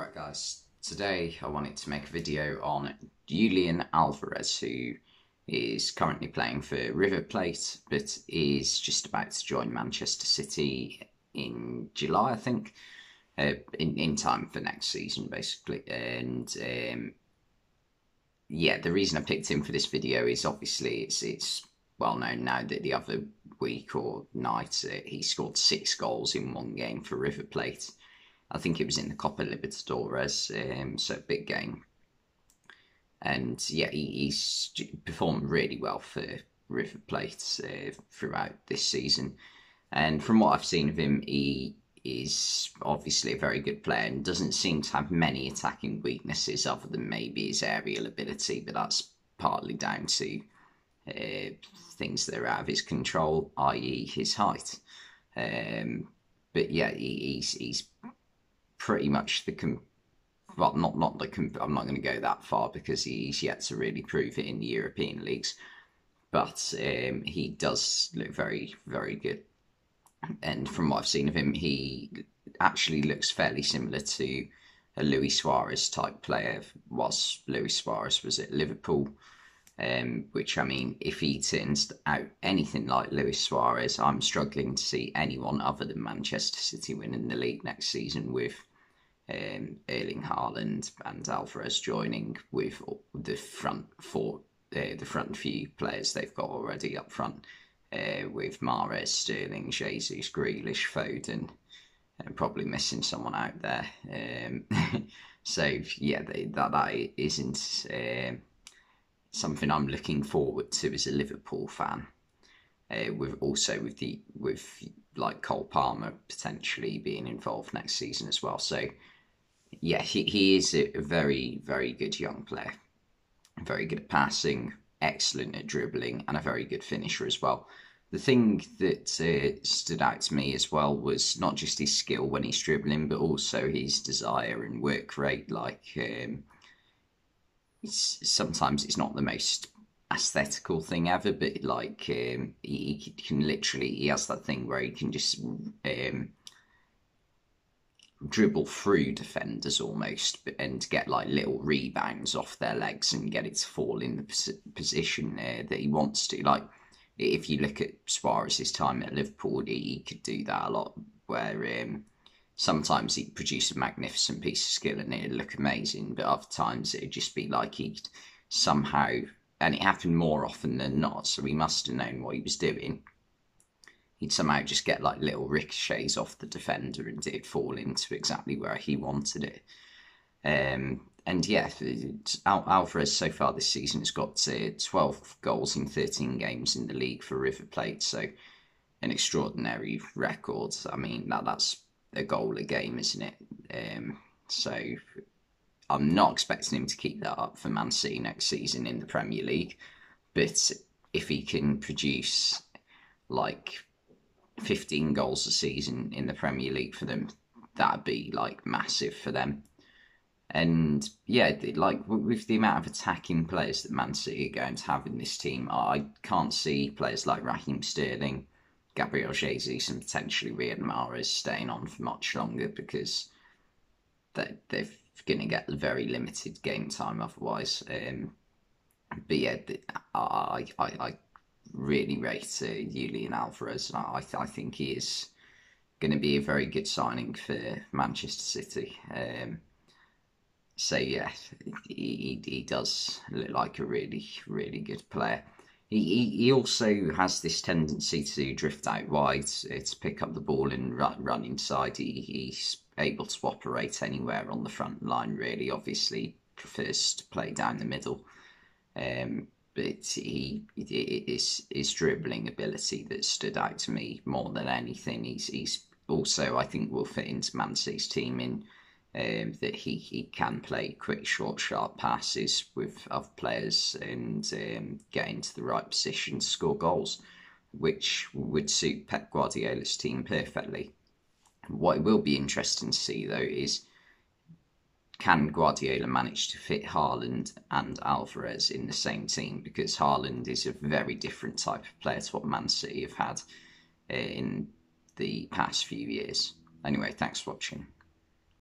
Alright guys, today I wanted to make a video on Julian Alvarez, who is currently playing for River Plate but is just about to join Manchester City in July, I think, in time for next season basically. And yeah, the reason I picked him for this video is obviously it's well known now that the other week or night he scored 6 goals in one game for River Plate. I think it was in the Copa Libertadores, so big game. And yeah, he's performed really well for River Plate throughout this season. And from what I've seen of him, he is obviously a very good player and doesn't seem to have many attacking weaknesses other than maybe his aerial ability, but that's partly down to things that are out of his control, i.e. his height. But yeah, he's pretty much well, not I'm not going to go that far because he's yet to really prove it in the European leagues, but he does look very, very good. And from what I've seen of him, he actually looks fairly similar to a Luis Suarez type player. Luis Suarez was at Liverpool, which, I mean, if he turns out anything like Luis Suarez, I'm struggling to see anyone other than Manchester City winning the league next season, with Erling Haaland and Alvarez joining with the front few players they've got already up front, with Mahrez, Sterling, Jesus, Grealish, Foden, and probably missing someone out there. So yeah, that isn't something I'm looking forward to as a Liverpool fan. With like Cole Palmer potentially being involved next season as well. So yeah, he is a very, very good young player. Very good at passing, excellent at dribbling, and a very good finisher as well. The thing that stood out to me as well was not just his skill when he's dribbling, but also his desire and work rate. Like, sometimes it's not the most aesthetical thing ever, but like he can literally, he has that thing where he can just dribble through defenders almost and get like little rebounds off their legs and get it to fall in the position that he wants to. Like, if you look at Suarez's time at Liverpool, he could do that a lot, where sometimes he'd produce a magnificent piece of skill and it'd look amazing, but other times it'd just be like he'd somehow, and it happened more often than not, so he must have known what he was doing, he'd somehow just get like little ricochets off the defender and it'd fall into exactly where he wanted it. And yeah, Alvarez so far this season has got 12 goals in 13 games in the league for River Plate, so an extraordinary record. I mean, that's a goal a game, isn't it? So I'm not expecting him to keep that up for Man City next season in the Premier League, but if he can produce like 15 goals a season in the Premier League for them, that'd be like massive for them. And yeah, like with the amount of attacking players that Man City are going to have in this team, I can't see players like Raheem Sterling, Gabriel Jesus, and potentially Riyad Mahrez staying on for much longer, because they're going to get very limited game time otherwise. But yeah, I really rate Julian Alvarez, and I think he is going to be a very good signing for Manchester City. So yeah, he does look like a really, really good player. He also has this tendency to drift out wide, to pick up the ball and run inside. He's able to operate anywhere on the front line, really. Obviously prefers to play down the middle. But it is his dribbling ability that stood out to me more than anything. He's also, I think, will fit into Man City's team in that he can play quick, short, sharp passes with other players and get into the right position to score goals, which would suit Pep Guardiola's team perfectly. What it will be interesting to see, though, is can Guardiola manage to fit Haaland and Alvarez in the same team? Because Haaland is a very different type of player to what Man City have had in the past few years. Anyway, thanks for watching.